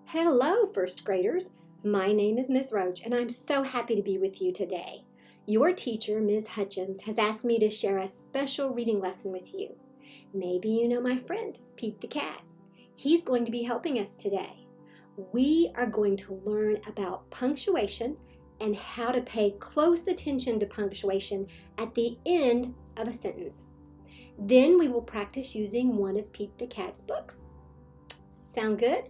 Hello, first graders. My name is Ms. Roach, and I'm so happy to be with you today. Your teacher, Ms. Hutchins, has asked me to share a special reading lesson with you. Maybe you know my friend, Pete the cat. He's going to be helping us today. We are going to learn about punctuation and how to pay close attention to punctuation at the end of a sentence. Then we will practice using one of Pete the cat's books. Sound good?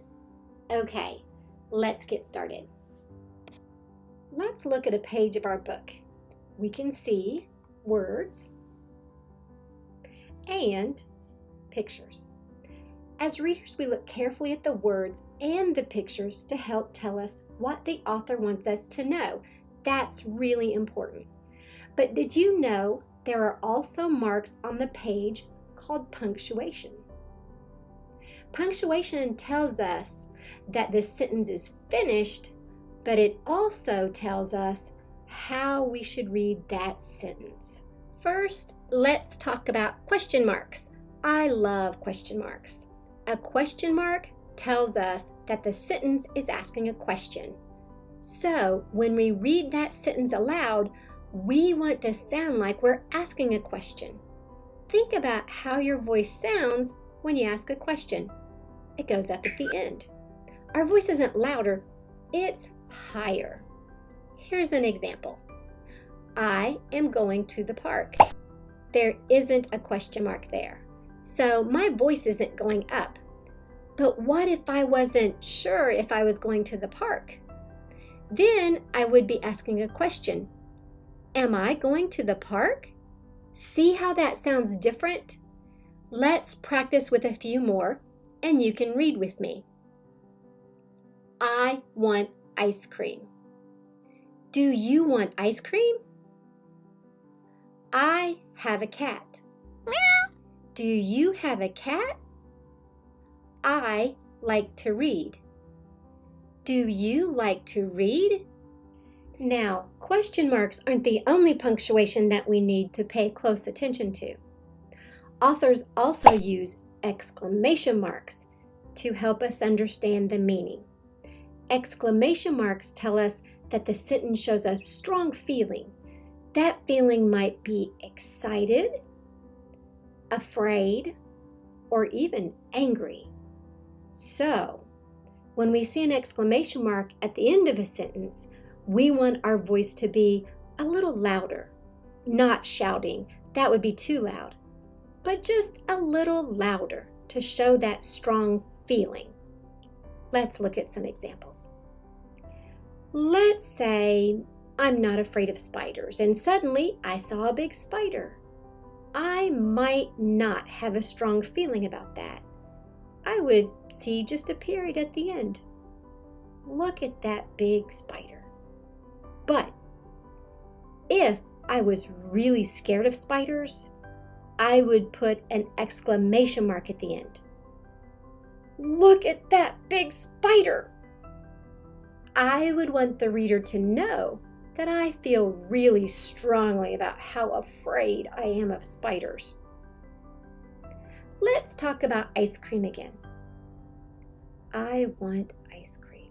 Okay, let's get started. Let's look at a page of our book. We can see words and pictures. As readers, we look carefully at the words and the pictures to help tell us what the author wants us to know. That's really important. But did you know there are also marks on the page called punctuation? Punctuation tells us that the sentence is finished, but it also tells us how we should read that sentence. First, let's talk about question marks. I love question marks. A question mark tells us that the sentence is asking a question. So when we read that sentence aloud, we want to sound like we're asking a question. Think about how your voice sounds when you ask a question. It goes up at the end. Our voice isn't louder, it's higher. Here's an example. I am going to the park. There isn't a question mark there, so my voice isn't going up. But what if I wasn't sure if I was going to the park? Then I would be asking a question. Am I going to the park? See how that sounds different? Let's practice with a few more, and you can read with me. I want ice cream. Do you want ice cream? I have a cat. Meow. Do you have a cat? I like to read. Do you like to read? Now, question marks aren't the only punctuation that we need to pay close attention to. Authors also use exclamation marks to help us understand the meaning. Exclamation marks tell us that the sentence shows a strong feeling. That feeling might be excited, afraid, or even angry. So, when we see an exclamation mark at the end of a sentence, we want our voice to be a little louder, not shouting. That would be too loud, but just a little louder to show that strong feeling. Let's look at some examples. Let's say I'm not afraid of spiders, and suddenly I saw a big spider. I might not have a strong feeling about that. I would see just a period at the end. Look at that big spider. But if I was really scared of spiders, I would put an exclamation mark at the end. Look at that big spider! I would want the reader to know that I feel really strongly about how afraid I am of spiders. Let's talk about ice cream again. I want ice cream.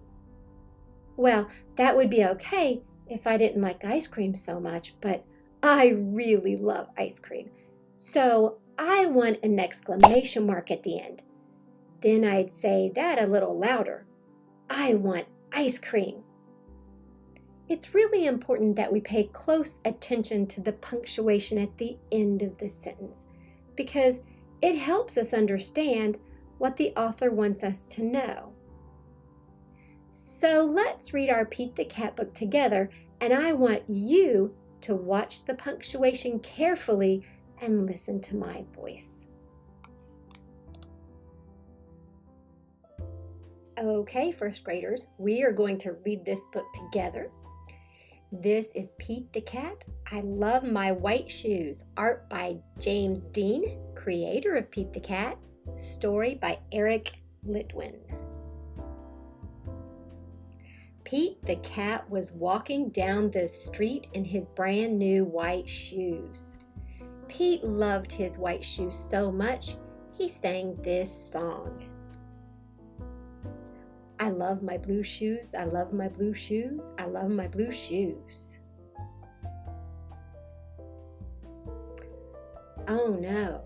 Well, that would be okay if I didn't like ice cream so much, but I really love ice cream. So I want an exclamation mark at the end. Then I'd say that a little louder. I want ice cream. It's really important that we pay close attention to the punctuation at the end of the sentence because it helps us understand what the author wants us to know. So let's read our Pete the Cat book together, and I want you to watch the punctuation carefully and listen to my voice. Okay, first graders, we are going to read this book together. This is Pete the Cat. I Love My White Shoes, art by James Dean, creator of Pete the Cat, story by Eric Litwin. Pete the cat was walking down the street in his brand new white shoes. Pete loved his white shoes so much, he sang this song. I love my blue shoes. I love my blue shoes. I love my blue shoes. Oh no,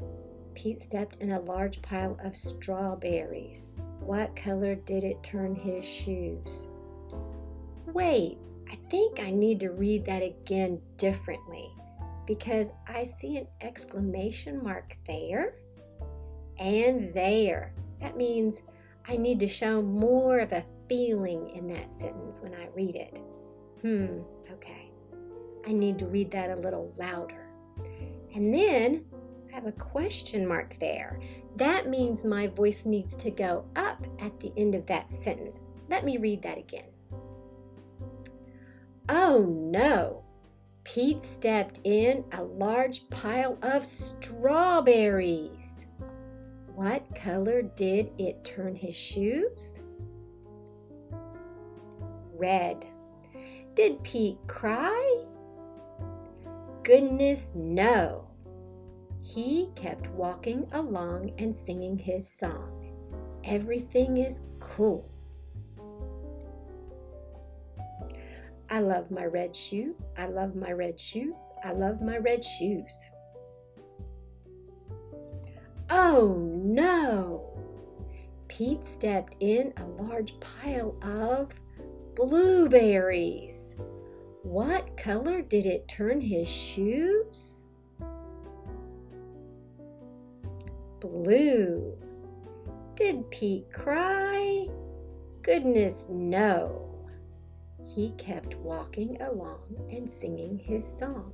Pete stepped in a large pile of strawberries. What color did it turn his shoes? Wait, I think I need to read that again differently because I see an exclamation mark there and there. That means I need to show more of a feeling in that sentence when I read it. Okay. I need to read that a little louder. And then I have a question mark there. That means my voice needs to go up at the end of that sentence. Let me read that again. Oh no! Pete stepped in a large pile of strawberries. What color did it turn his shoes? Red. Did Pete cry? Goodness, no. He kept walking along and singing his song. Everything is cool. I love my red shoes. I love my red shoes. I love my red shoes. Oh no! Pete stepped in a large pile of blueberries. What color did it turn his shoes? Blue. Did Pete cry? Goodness, no. He kept walking along and singing his song.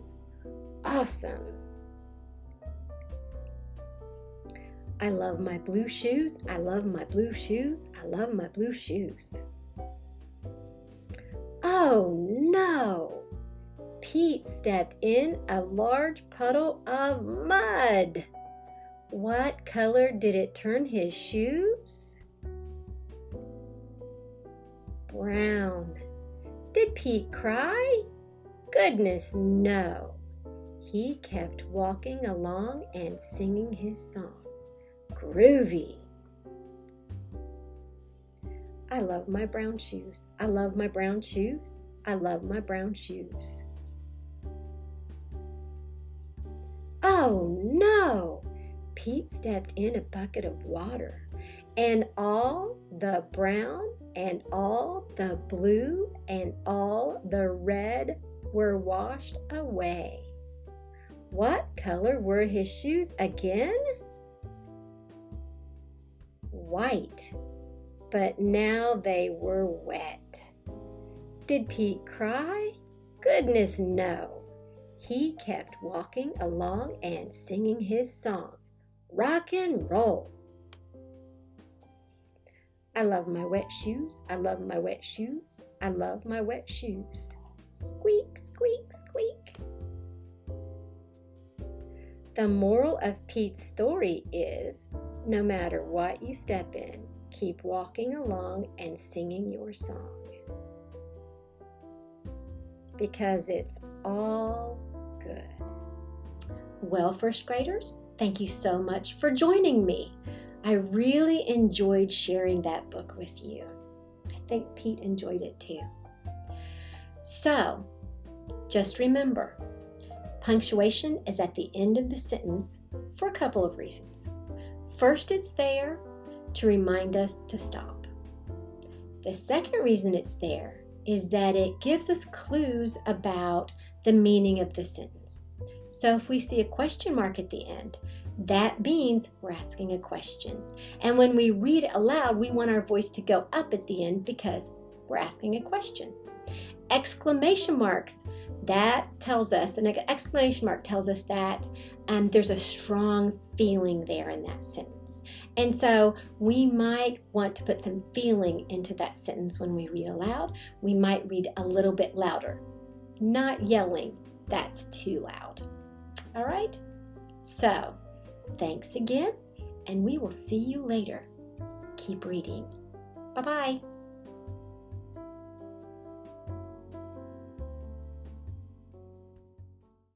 Awesome. I love my blue shoes. I love my blue shoes. I love my blue shoes. Oh no! Pete stepped in a large puddle of mud. What color did it turn his shoes? Brown. Did Pete cry? Goodness, no. He kept walking along and singing his song. Groovy. I love my brown shoes. I love my brown shoes. I love my brown shoes. Oh no! Pete stepped in a bucket of water, and all the brown and all the blue and all the red were washed away. What color were his shoes again? White, but now they were wet. Did Pete cry? Goodness, no. He kept walking along and singing his song. Rock and roll. I love my wet shoes. I love my wet shoes. I love my wet shoes. Squeak, squeak, squeak. The moral of Pete's story is, no matter what you step in, keep walking along and singing your song. Because it's all good. Well, first graders, thank you so much for joining me. I really enjoyed sharing that book with you. I think Pete enjoyed it too. So, just remember, punctuation is at the end of the sentence for a couple of reasons. First, it's there to remind us to stop. The second reason it's there is that it gives us clues about the meaning of the sentence. So if we see a question mark at the end, that means we're asking a question. And when we read it aloud, we want our voice to go up at the end because we're asking a question. Exclamation marks, that tells us, an exclamation mark tells us that there's a strong feeling there in that sentence. And so we might want to put some feeling into that sentence when we read aloud. We might read a little bit louder, not yelling. That's too loud. All right? So, thanks again, and we will see you later. Keep reading. Bye-bye.